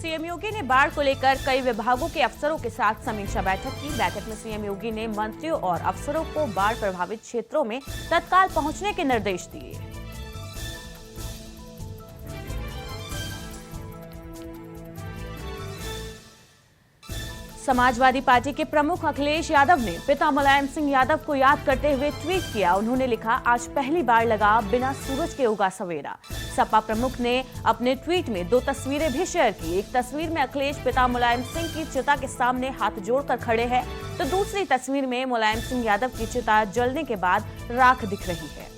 CM योगी ने बाढ़ को लेकर कई विभागों के अफसरों के साथ समीक्षा बैठक की। बैठक में सीएम योगी ने मंत्रियों और अफसरों को बाढ़ प्रभावित क्षेत्रों में तत्काल पहुंचने के निर्देश दिए। समाजवादी पार्टी के प्रमुख अखिलेश यादव ने पिता मुलायम सिंह यादव को याद करते हुए ट्वीट किया। उन्होंने लिखा, आज पहली बार लगा बिना सूरज के उगा सवेरा। सपा प्रमुख ने अपने ट्वीट में 2 तस्वीरें भी शेयर की। एक तस्वीर में अखिलेश पिता मुलायम सिंह की चिता के सामने हाथ जोड़कर खड़े हैं, तो दूसरी तस्वीर में मुलायम सिंह यादव की चिता जलने के बाद राख दिख रही है।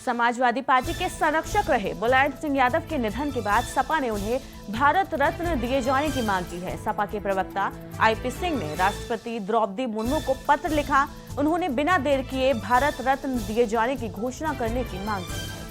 समाजवादी पार्टी के संरक्षक रहे मुलायम सिंह यादव के निधन के बाद सपा ने उन्हें भारत रत्न दिए जाने की मांग की है। सपा के प्रवक्ता आईपी सिंह ने राष्ट्रपति द्रौपदी मुर्मू को पत्र लिखा। उन्होंने बिना देर किए भारत रत्न दिए जाने की घोषणा करने की मांग की है।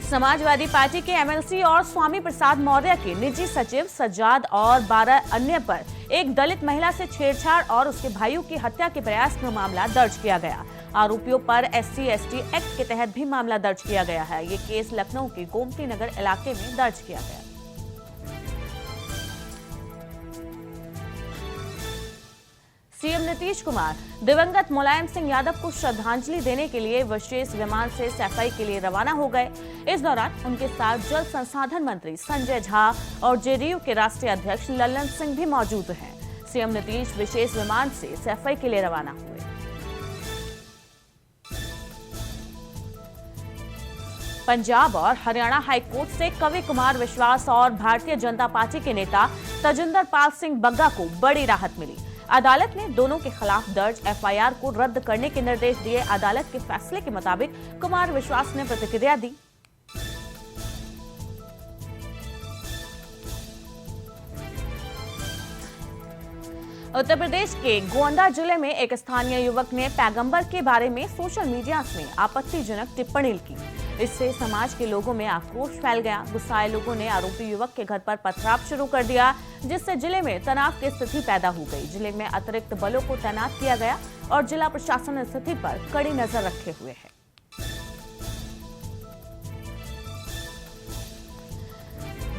समाजवादी पार्टी के एमएलसी और स्वामी प्रसाद मौर्य के निजी सचिव सज्जाद और 12 अन्य पर एक दलित महिला से छेड़छाड़ और उसके भाइयों की हत्या के प्रयास में मामला दर्ज किया गया। आरोपियों पर SC/ST एक्ट के तहत भी मामला दर्ज किया गया है। ये केस लखनऊ के गोमती नगर इलाके में दर्ज किया गया। सीएम नीतीश कुमार दिवंगत मुलायम सिंह यादव को श्रद्धांजलि देने के लिए विशेष विमान से सफाई के लिए रवाना हो गए। इस दौरान उनके साथ जल संसाधन मंत्री संजय झा और जेडीयू के राष्ट्रीय अध्यक्ष लल्लन सिंह भी मौजूद हैं। सीएम नीतीश विशेष विमान से सफाई के लिए रवाना हुए। पंजाब और हरियाणा हाईकोर्ट से कवि कुमार विश्वास और भारतीय जनता पार्टी के नेता तजिंदर पाल सिंह बग्गा को बड़ी राहत मिली। अदालत ने दोनों के खिलाफ दर्ज एफआईआर को रद्द करने के निर्देश दिए। अदालत के फैसले के मुताबिक कुमार विश्वास ने प्रतिक्रिया दी। उत्तर प्रदेश के गोंडा जिले में एक स्थानीय युवक ने पैगंबर के बारे में सोशल मीडिया में आपत्तिजनक टिप्पणी की। इससे समाज के लोगों में आक्रोश फैल गया। गुस्साए लोगों ने आरोपी युवक के घर पर पथराव शुरू कर दिया, जिससे जिले में तनाव की स्थिति पैदा हो गई। जिले में अतिरिक्त बलों को तैनात किया गया और जिला प्रशासन स्थिति पर कड़ी नजर रखे हुए है।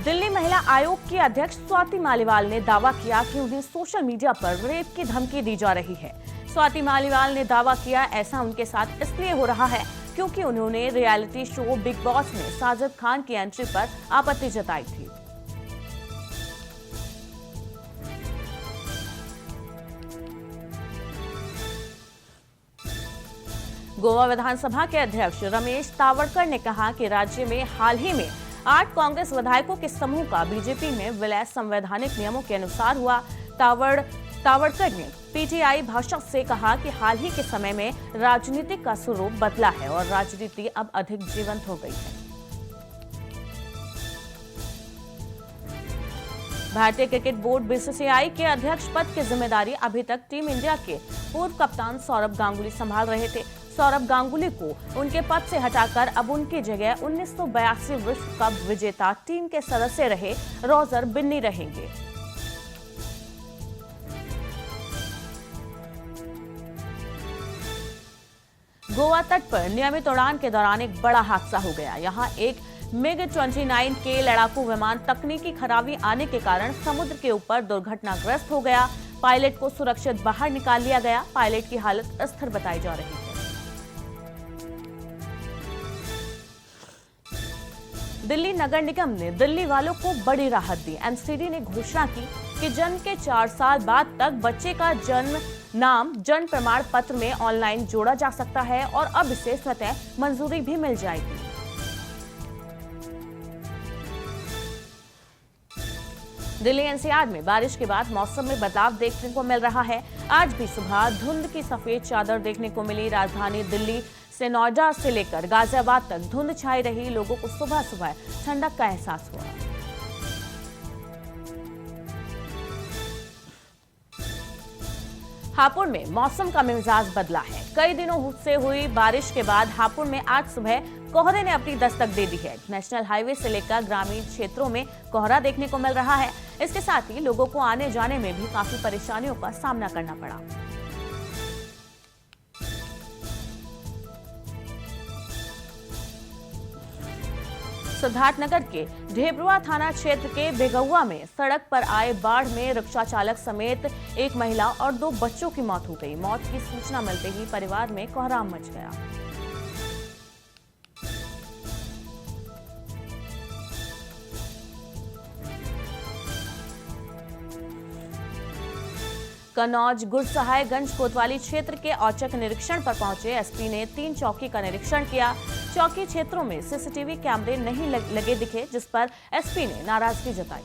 दिल्ली महिला आयोग की अध्यक्ष स्वाति मालीवाल ने दावा किया कि उन्हें सोशल मीडिया पर रेप की धमकी दी जा रही है। स्वाति मालीवाल ने दावा किया, ऐसा उनके साथ इसलिए हो रहा है क्योंकि उन्होंने रियलिटी शो बिग बॉस में साजिद खान की एंट्री पर आपत्ति जताई थी। गोवा विधानसभा के अध्यक्ष रमेश तावड़कर ने कहा कि राज्य में हाल ही में 8 कांग्रेस विधायकों के समूह का बीजेपी में विलय संवैधानिक नियमों के अनुसार हुआ। तावड़कर ने पीटीआई भाषा से कहा कि हाल ही के समय में राजनीति का स्वरूप बदला है और राजनीति अब अधिक जीवंत हो गई है। भारतीय क्रिकेट बोर्ड बीसीसीआई के अध्यक्ष पद की जिम्मेदारी अभी तक टीम इंडिया के पूर्व कप्तान सौरभ गांगुली संभाल रहे थे। सौरभ गांगुली को उनके पद से हटाकर अब उनकी जगह 1982 विश्व कप विजेता टीम के सदस्य रहे रोजर बिन्नी रहेंगे। गोवा तट पर नियमित उड़ान के दौरान एक बड़ा हादसा हो गया। यहां एक MiG-29 के लड़ाकू विमान तकनीकी खराबी आने के कारण समुद्र के ऊपर दुर्घटनाग्रस्त हो गया। पायलट को सुरक्षित बाहर निकाल लिया गया। पायलट की हालत स्थिर बताई जा रही है। दिल्ली नगर निगम ने दिल्ली वालों को बड़ी राहत दी। एमसीडी ने घोषणा की कि जन्म के 4 साल बाद तक बच्चे का नाम जन्म प्रमाण पत्र में ऑनलाइन जोड़ा जा सकता है और अब इसे स्वतः मंजूरी भी मिल जाएगी। दिल्ली एनसीआर में बारिश के बाद मौसम में बदलाव देखने को मिल रहा है। आज भी सुबह धुंध की सफेद चादर देखने को मिली। राजधानी दिल्ली से नोएडा से लेकर गाजियाबाद तक धुंध छाई रही। लोगों को सुबह सुबह ठंडक का एहसास हुआ। हापुड़ में मौसम का मिजाज बदला है। कई दिनों से हुई बारिश के बाद हापुड़ में आज सुबह कोहरे ने अपनी दस्तक दे दी है। नेशनल हाईवे से लेकर ग्रामीण क्षेत्रों में कोहरा देखने को मिल रहा है। इसके साथ ही लोगों को आने जाने में भी काफी परेशानियों का सामना करना पड़ा। सिद्धार्थनगर के ढेबरुआ थाना क्षेत्र के बेगुआ में सड़क पर आए बाढ़ में रिक्शा चालक समेत एक महिला और 2 बच्चों की मौत हो गई। मौत की सूचना मिलते ही परिवार में कोहराम मच गया। कन्नौज गुरसहायगंज कोतवाली क्षेत्र के औचक निरीक्षण पर पहुंचे एसपी ने 3 चौकी का निरीक्षण किया। चौकी क्षेत्रों में सीसीटीवी कैमरे नहीं लगे दिखे, जिस पर एसपी ने नाराजगी जताई।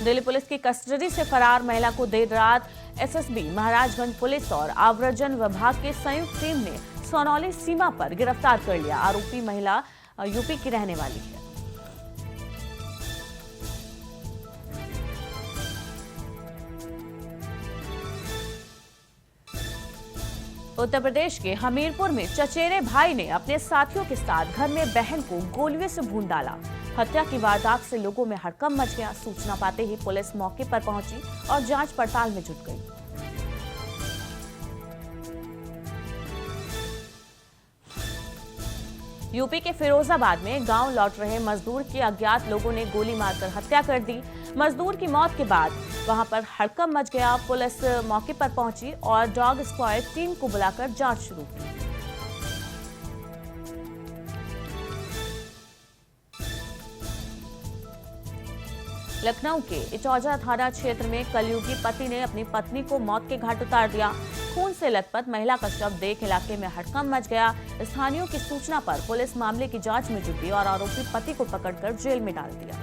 दिल्ली पुलिस की कस्टडी से फरार महिला को देर रात एसएसबी, महाराजगंज पुलिस और आव्रजन विभाग की संयुक्त टीम ने सोनौली सीमा पर गिरफ्तार कर लिया। आरोपी महिला यूपी की रहने वाली है। उत्तर प्रदेश के हमीरपुर में चचेरे भाई ने अपने साथियों के साथ घर में बहन को गोलियों से भून डाला। हत्या की वारदात से लोगों में हड़कंप मच गया। सूचना पाते ही पुलिस मौके पर पहुंची और जांच पड़ताल में जुट गई। यूपी के फिरोजाबाद में गांव लौट रहे मजदूर की अज्ञात लोगों ने गोली मारकर हत्या कर दी। मजदूर की मौत के बाद वहां पर हड़कंप मच गया। पुलिस मौके पर पहुंची और डॉग स्क्वाड टीम को बुलाकर जांच शुरू की। लखनऊ के इटौजा थाना क्षेत्र में कलयुगी पति ने अपनी पत्नी को मौत के घाट उतार दिया। खून से लथपथ महिला का शव देख इलाके में हड़कंप मच गया। स्थानियों की सूचना पर पुलिस मामले की जांच में जुटी और आरोपी पति को पकड़कर जेल में डाल दिया।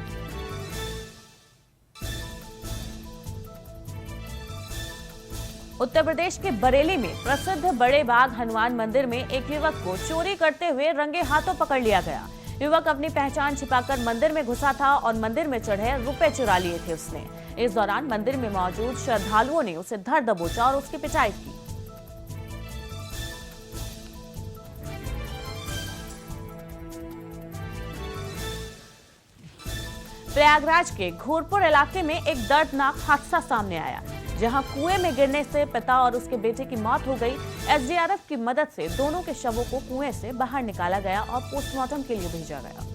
उत्तर प्रदेश के बरेली में प्रसिद्ध बड़े बाग हनुमान मंदिर में एक युवक को चोरी करते हुए रंगे हाथों पकड़ लिया गया। युवक अपनी पहचान छिपाकर मंदिर में घुसा था और मंदिर में चढ़े रुपए चुरा लिए थे उसने। इस दौरान मंदिर में मौजूद श्रद्धालुओं ने उसे धर दबोचा और उसकी पिटाई की। प्रयागराज के घोरपुर इलाके में एक दर्दनाक हादसा सामने आया, जहां कुएं में गिरने से पिता और उसके बेटे की मौत हो गई। एसडीआरएफ की मदद से दोनों के शवों को कुएं से बाहर निकाला गया और पोस्टमार्टम के लिए भेजा गया।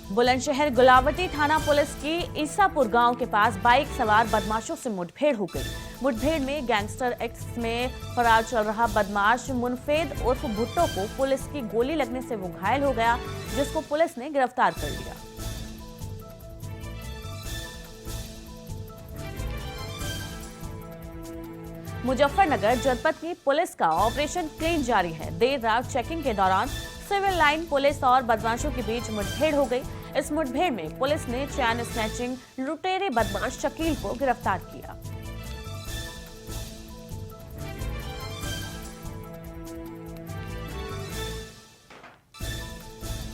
बुलंदशहर गुलावटी थाना पुलिस की ईसापुर गांव के पास बाइक सवार बदमाशों से मुठभेड़ हो गई। मुठभेड़ में गैंगस्टर एक्स में फरार चल रहा बदमाश मुनफेद उर्फ भुट्टो को पुलिस की गोली लगने से वो घायल हो गया, जिसको पुलिस ने गिरफ्तार कर लिया। मुजफ्फरनगर जनपद की पुलिस का ऑपरेशन क्लीन जारी है। देर रात चेकिंग के दौरान सिविल लाइन पुलिस और बदमाशों के बीच मुठभेड़ हो गई। इस मुठभेड़ में पुलिस ने चैन स्नैचिंग लुटेरे बदमाश शकील को गिरफ्तार किया।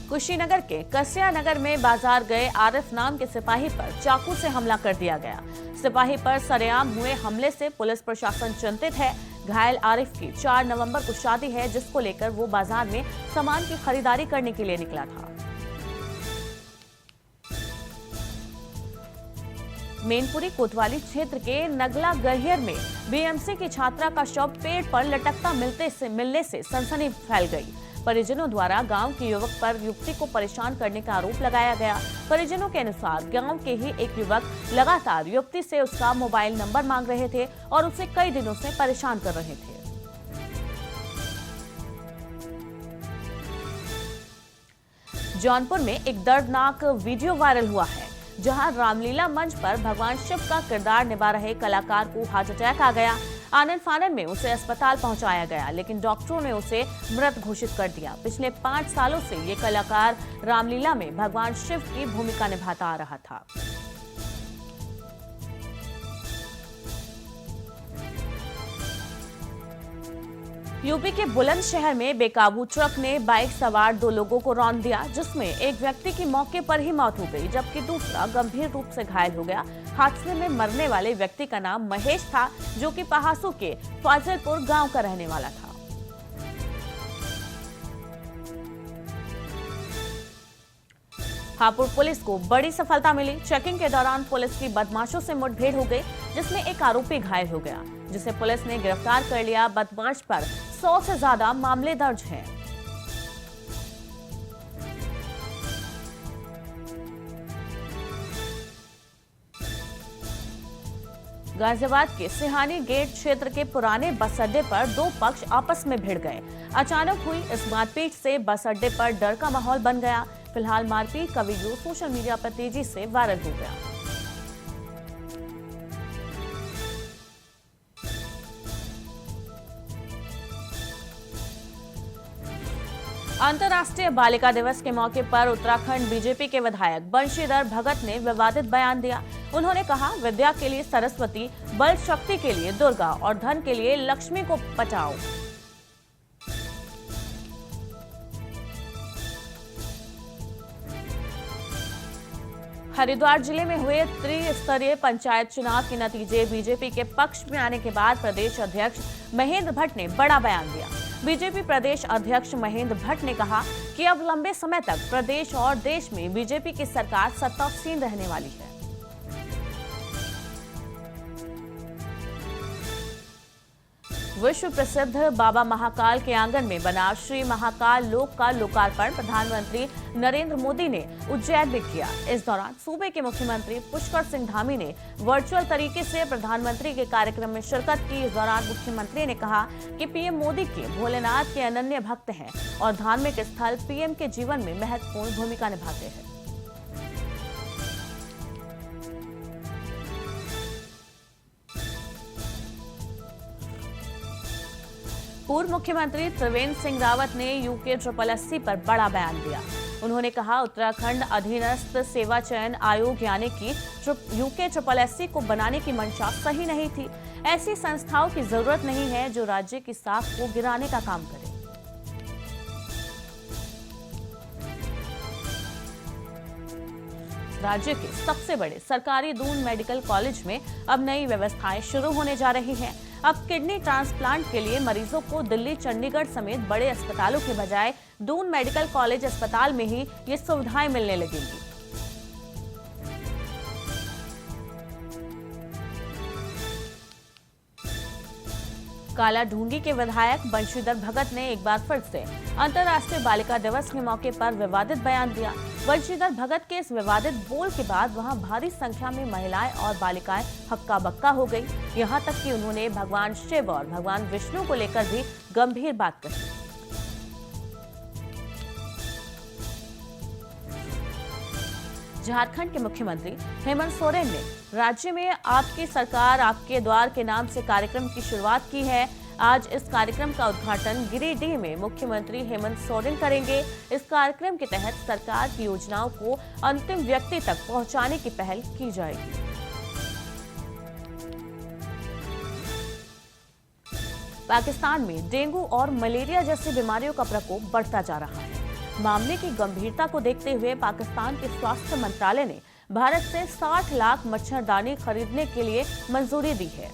कुशीनगर के कसिया नगर में बाजार गए आरिफ नाम के सिपाही पर चाकू से हमला कर दिया गया। सिपाही पर सरेआम हुए हमले से पुलिस प्रशासन चिंतित है। घायल आरिफ की 4 नवंबर को शादी है, जिसको लेकर वो बाजार में सामान की खरीदारी करने के लिए निकला था। मेनपुरी कोतवाली क्षेत्र के नगला गहियर में बीएमसी की छात्रा का शव पेड़ पर लटकता मिलने से सनसनी फैल गई। परिजनों द्वारा गांव के युवक पर युवती को परेशान करने का आरोप लगाया गया। परिजनों के अनुसार गांव के ही एक युवक लगातार युवती से उसका मोबाइल नंबर मांग रहे थे और उसे कई दिनों से परेशान कर रहे थे। जौनपुर में एक दर्दनाक वीडियो वायरल हुआ है, जहां रामलीला मंच पर भगवान शिव का किरदार निभा रहे कलाकार को हार्ट अटैक आ गया। आनन फानन में उसे अस्पताल पहुंचाया गया, लेकिन डॉक्टरों ने उसे मृत घोषित कर दिया। पिछले 5 सालों से ये कलाकार रामलीला में भगवान शिव की भूमिका निभाता आ रहा था। यूपी के बुलंदशहर में बेकाबू ट्रक ने बाइक सवार 2 लोगों को रौंद दिया, जिसमें एक व्यक्ति की मौके पर ही मौत हो गई, जबकि दूसरा गंभीर रूप से घायल हो गया। हादसे में मरने वाले व्यक्ति का नाम महेश था, जो कि पहासू के फाजिलपुर गांव का रहने वाला था। हापुड़ पुलिस को बड़ी सफलता मिली। चेकिंग के दौरान पुलिस की बदमाशों से मुठभेड़ हो गई, जिसमें एक आरोपी घायल हो गया, जिसे पुलिस ने गिरफ्तार कर लिया। बदमाश पर 100 से ज्यादा मामले दर्ज हैं। गाजियाबाद के सिहानी गेट क्षेत्र के पुराने बस अड्डे पर 2 पक्ष आपस में भिड़ गए। अचानक हुई इस मारपीट से बस अड्डे पर डर का माहौल बन गया। फिलहाल मारपीट का वीडियो सोशल मीडिया पर तेजी से वायरल हो गया। अंतर्राष्ट्रीय बालिका दिवस के मौके पर उत्तराखंड बीजेपी के विधायक बंशीधर भगत ने विवादित बयान दिया। उन्होंने कहा, विद्या के लिए सरस्वती, बल शक्ति के लिए दुर्गा और धन के लिए लक्ष्मी को बचाओ। हरिद्वार जिले में हुए त्रिस्तरीय पंचायत चुनाव के नतीजे बीजेपी के पक्ष में आने के बाद प्रदेश अध्यक्ष महेंद्र भट्ट ने बड़ा बयान दिया। बीजेपी प्रदेश अध्यक्ष महेंद्र भट्ट ने कहा कि अब लंबे समय तक प्रदेश और देश में बीजेपी की सरकार सत्तासीन रहने वाली है। विश्व प्रसिद्ध बाबा महाकाल के आंगन में बना श्री महाकाल लोक का लोकार्पण प्रधानमंत्री नरेंद्र मोदी ने उज्जैन में किया। इस दौरान सूबे के मुख्यमंत्री पुष्कर सिंह धामी ने वर्चुअल तरीके से प्रधानमंत्री के कार्यक्रम में शिरकत की। इस दौरान मुख्यमंत्री ने कहा कि पीएम मोदी के भोलेनाथ के अनन्य भक्त हैं और धार्मिक स्थल पीएम के जीवन में महत्वपूर्ण भूमिका निभाते हैं। पूर्व मुख्यमंत्री त्रिवेंद्र सिंह रावत ने यूके SSSC पर बड़ा बयान दिया। उन्होंने कहा, उत्तराखंड अधीनस्थ सेवा चयन आयोग यानी कि यूके SSSC को बनाने की मंशा सही नहीं थी। ऐसी संस्थाओं की जरूरत नहीं है जो राज्य की साख को गिराने का काम करे। राज्य के सबसे बड़े सरकारी दून मेडिकल कॉलेज में अब नई व्यवस्थाएं शुरू होने जा रही हैं। अब किडनी ट्रांसप्लांट के लिए मरीजों को दिल्ली, चंडीगढ़ समेत बड़े अस्पतालों के बजाय दून मेडिकल कॉलेज अस्पताल में ही ये सुविधाएं मिलने लगेंगी। काला ढूंगी के विधायक बंशीधर भगत ने एक बार फिर से अंतर्राष्ट्रीय बालिका दिवस के मौके पर विवादित बयान दिया। बंशीधर भगत के इस विवादित बोल के बाद वहां भारी संख्या में महिलाएं और बालिकाएं हक्का बक्का हो गई। यहां तक कि उन्होंने भगवान शिव और भगवान विष्णु को लेकर भी गंभीर बात कही। झारखंड के मुख्यमंत्री हेमंत सोरेन ने राज्य में आपकी सरकार आपके द्वार के नाम से कार्यक्रम की शुरुआत की है। आज इस कार्यक्रम का उद्घाटन गिरिडीह में मुख्यमंत्री हेमंत सोरेन करेंगे। इस कार्यक्रम के तहत सरकार की योजनाओं को अंतिम व्यक्ति तक पहुंचाने की पहल की जाएगी। पाकिस्तान में डेंगू और मलेरिया जैसी बीमारियों का प्रकोप बढ़ता जा रहा है। मामले की गंभीरता को देखते हुए पाकिस्तान के स्वास्थ्य मंत्रालय ने भारत से 60 लाख मच्छरदानी खरीदने के लिए मंजूरी दी है।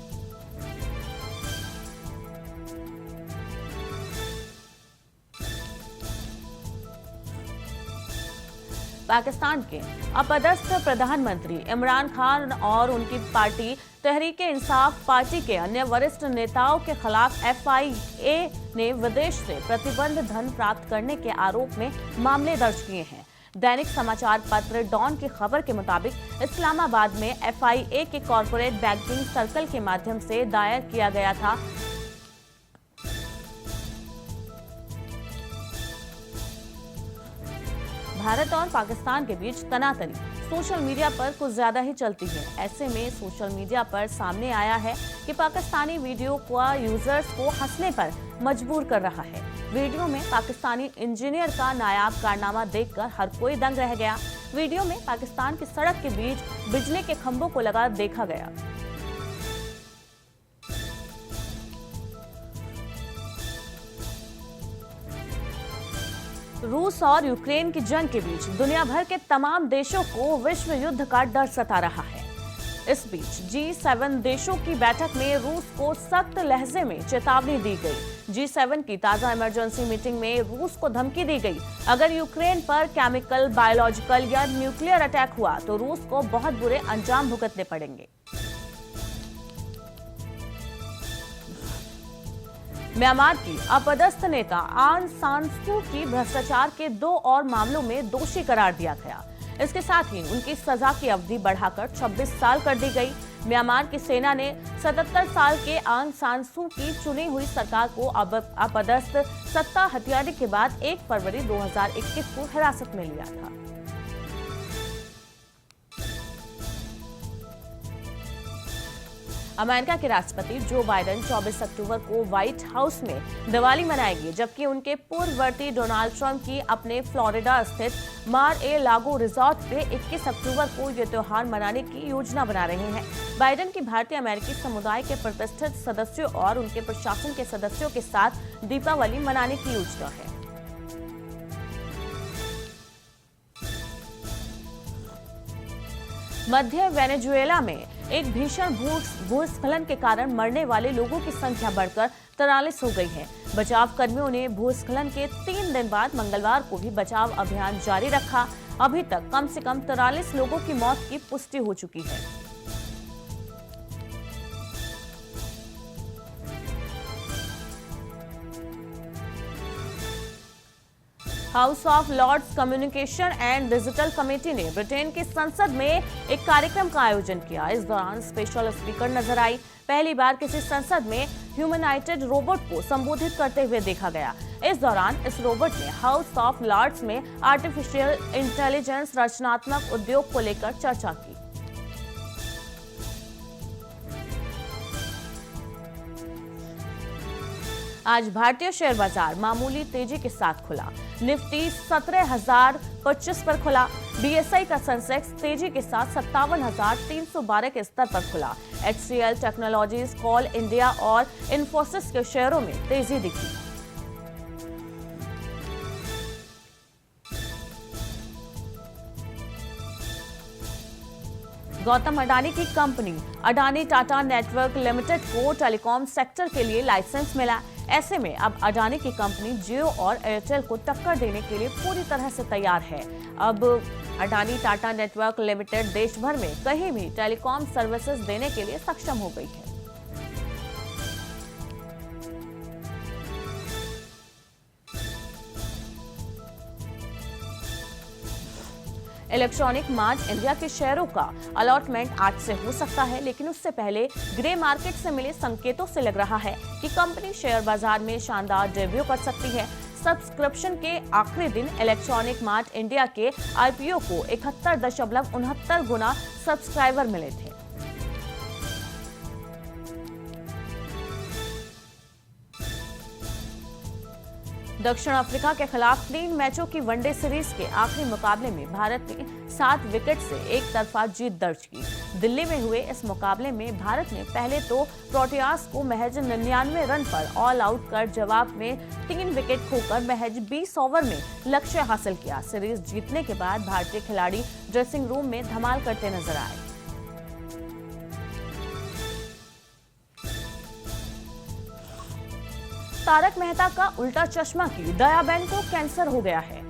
पाकिस्तान के अपदस्थ प्रधानमंत्री इमरान खान और उनकी पार्टी तहरीके इंसाफ पार्टी के अन्य वरिष्ठ नेताओं के खिलाफ FIA ने विदेश से प्रतिबंध धन प्राप्त करने के आरोप में मामले दर्ज किए हैं। दैनिक समाचार पत्र डॉन की खबर के मुताबिक इस्लामाबाद में FIA के कॉरपोरेट बैंकिंग सर्कल के माध्यम से दायर किया गया था। भारत और पाकिस्तान के बीच तनातनी सोशल मीडिया पर कुछ ज्यादा ही चलती है। ऐसे में सोशल मीडिया पर सामने आया है कि पाकिस्तानी वीडियो को यूजर्स को हंसने पर मजबूर कर रहा है। वीडियो में पाकिस्तानी इंजीनियर का नायाब कारनामा देखकर हर कोई दंग रह गया। वीडियो में पाकिस्तान की सड़क के बीच बिजली के खंभों को लगा देखा गया। रूस और यूक्रेन की जंग के बीच दुनिया भर के तमाम देशों को विश्व युद्ध का डर सता रहा है। इस बीच G7 देशों की बैठक में रूस को सख्त लहजे में चेतावनी दी गई। G7 की ताजा इमरजेंसी मीटिंग में रूस को धमकी दी गई, अगर यूक्रेन पर केमिकल, बायोलॉजिकल या न्यूक्लियर अटैक हुआ तो रूस को बहुत बुरे अंजाम भुगतने पड़ेंगे। म्यांमार की अपदस्थ नेता आंग सान सू की भ्रष्टाचार के 2 और मामलों में दोषी करार दिया गया। इसके साथ ही उनकी सजा की अवधि बढ़ाकर 26 साल कर दी गई। म्यांमार की सेना ने 77 साल के आंग सान सू की चुनी हुई सरकार को अपदस्थ सत्ता हथियाने के बाद 1 फरवरी 2021 को हिरासत में लिया था। अमेरिका के राष्ट्रपति जो बाइडेन 24 अक्टूबर को व्हाइट हाउस में दिवाली मनाएंगे, जबकि उनके पूर्ववर्ती डोनाल्ड ट्रंप की अपने फ्लोरिडा स्थित मार-ए-लागो रिजॉर्ट पे 21 अक्टूबर को ये त्योहार मनाने की योजना बना रहे हैं। बाइडेन की भारतीय अमेरिकी समुदाय के प्रतिष्ठित सदस्यों और उनके प्रशासन के सदस्यों के साथ दीपावली मनाने की योजना है। मध्य वेनेजुएला में एक भीषण भूस्खलन के कारण मरने वाले लोगों की संख्या बढ़कर 43 हो गई है। बचाव कर्मियों ने भूस्खलन के 3 दिन बाद मंगलवार को भी बचाव अभियान जारी रखा। अभी तक कम से कम 43 लोगों की मौत की पुष्टि हो चुकी है। House of Lords Communication and Digital Committee ने ब्रिटेन की संसद में एक कार्यक्रम का आयोजन किया। इस दौरान स्पेशल स्पीकर नजर आई। पहली बार किसी संसद में ह्यूमनाइटेड रोबोट को संबोधित करते हुए देखा गया। इस दौरान इस रोबोट ने हाउस ऑफ लॉर्ड्स में आर्टिफिशियल इंटेलिजेंस रचनात्मक उद्योग को लेकर चर्चा की। आज भारतीय शेयर बाजार मामूली तेजी के साथ खुला। निफ्टी 17,025 पर खुला। बीएसई का सेंसेक्स तेजी के साथ 57,312 के स्तर पर खुला। HCL टेक्नोलॉजीज, कॉल इंडिया और इन्फोसिस के शेयरों में तेजी दिखी। गौतम अडानी की company Adani Tata network limited को टेलीकॉम सेक्टर के लिए लाइसेंस मिला। ऐसे में अब अडानी की कंपनी जियो और एयरटेल को टक्कर देने के लिए पूरी तरह से तैयार है। अब अडानी टाटा नेटवर्क लिमिटेड देश भर में कहीं भी टेलीकॉम सर्विसेज देने के लिए सक्षम हो गई है। इलेक्ट्रॉनिक मार्ट इंडिया के शेयरों का अलॉटमेंट आज से हो सकता है, लेकिन उससे पहले ग्रे मार्केट से मिले संकेतों से लग रहा है कि कंपनी शेयर बाजार में शानदार डेब्यू कर सकती है। सब्सक्रिप्शन के आखिरी दिन इलेक्ट्रॉनिक मार्ट इंडिया के आईपीओ को 71.69 गुना सब्सक्राइबर मिले थे। दक्षिण अफ्रीका के खिलाफ 3 मैचों की वनडे सीरीज के आखिरी मुकाबले में भारत ने 7 विकेट से एक तरफा जीत दर्ज की। दिल्ली में हुए इस मुकाबले में भारत ने पहले तो प्रोटियास को महज 99 रन पर ऑल आउट कर जवाब में 3 विकेट खोकर महज 20 ओवर में लक्ष्य हासिल किया। सीरीज जीतने के बाद भारतीय खिलाड़ी ड्रेसिंग रूम में धमाल करते नजर आए। तारक मेहता का उल्टा चश्मा की दयाबेन को कैंसर हो गया है।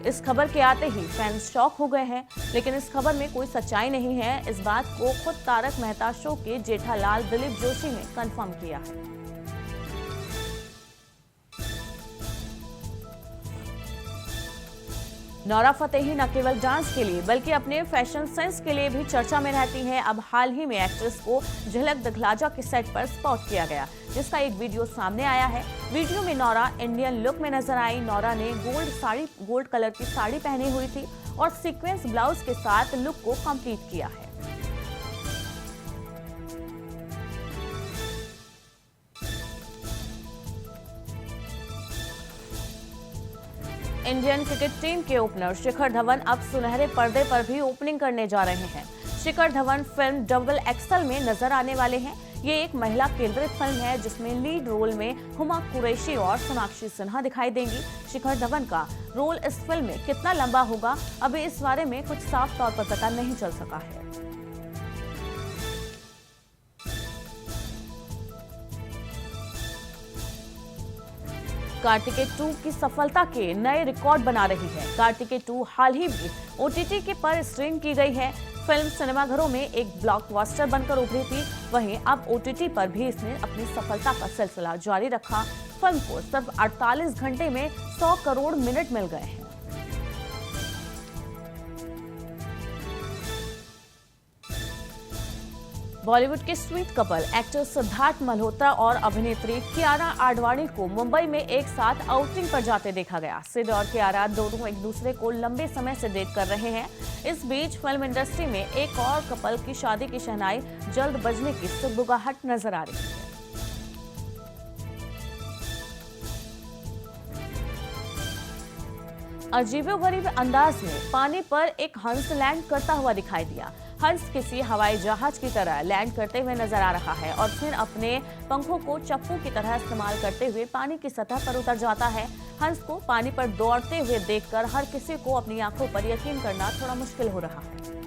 इस खबर के आते ही फैंस शॉक हो गए हैं, लेकिन इस खबर में कोई सच्चाई नहीं है। इस बात को खुद तारक मेहता शो के जेठालाल दिलीप जोशी ने कंफर्म किया है। नोरा फतेही न केवल डांस के लिए बल्कि अपने फैशन सेंस के लिए भी चर्चा में रहती हैं। अब हाल ही में एक्ट्रेस को झलक दिखलाजा के सेट पर स्पॉट किया गया, जिसका एक वीडियो सामने आया है। वीडियो में नोरा इंडियन लुक में नजर आई। नोरा ने गोल्ड कलर की साड़ी पहनी हुई थी और सीक्वेंस ब्लाउज के साथ लुक को कंप्लीट किया है। इंडियन क्रिकेट टीम के ओपनर शिखर धवन अब सुनहरे पर्दे पर भी ओपनिंग करने जा रहे हैं। Shikhar Dhawan film double axle में नजर आने वाले हैं। ये एक महिला केंद्रित फिल्म है जिसमें लीड रोल में हुमा कुरैशी और सोनाक्षी सिन्हा दिखाई देंगी। शिखर धवन का रोल इस फिल्म में कितना लंबा होगा, अभी इस बारे में कुछ साफ तौर पर पता नहीं चल सका है। कार्तिकेय 2 की सफलता के नए रिकॉर्ड बना रही है। कार्तिकेय 2 हाल ही में OTT के पर स्ट्रीम की गई है। फिल्म सिनेमाघरों में एक ब्लॉकबस्टर बनकर उभरी थी, वहीं अब OTT पर भी इसने अपनी सफलता का सिलसिला जारी रखा। फिल्म को सिर्फ 48 घंटे में 100 करोड़ मिनट मिल गए हैं। बॉलीवुड के sweet couple actor Siddharth Malhotra और अभिनेत्री कियारा आडवाणी को मुंबई में एक साथ आउटिंग पर जाते देखा गया। सिड और कियारा दोनों एक दूसरे को लंबे समय से डेट कर रहे हैं। इस बीच फिल्म इंडस्ट्री में एक और कपल की शादी की शहनाई जल्द बजने की सुगबुगाहट नजर आ रही है। अजीबोगरीब अंदाज में पानी पर एक हंस लैंड करता हुआ दिखाई दिया। हंस किसी हवाई जहाज की तरह लैंड करते हुए नजर आ रहा है और फिर अपने पंखों को चप्पू की तरह इस्तेमाल करते हुए पानी की सतह पर उतर जाता है। हंस को पानी पर दौड़ते हुए देखकर हर किसी को अपनी आंखों पर यकीन करना थोड़ा मुश्किल हो रहा है।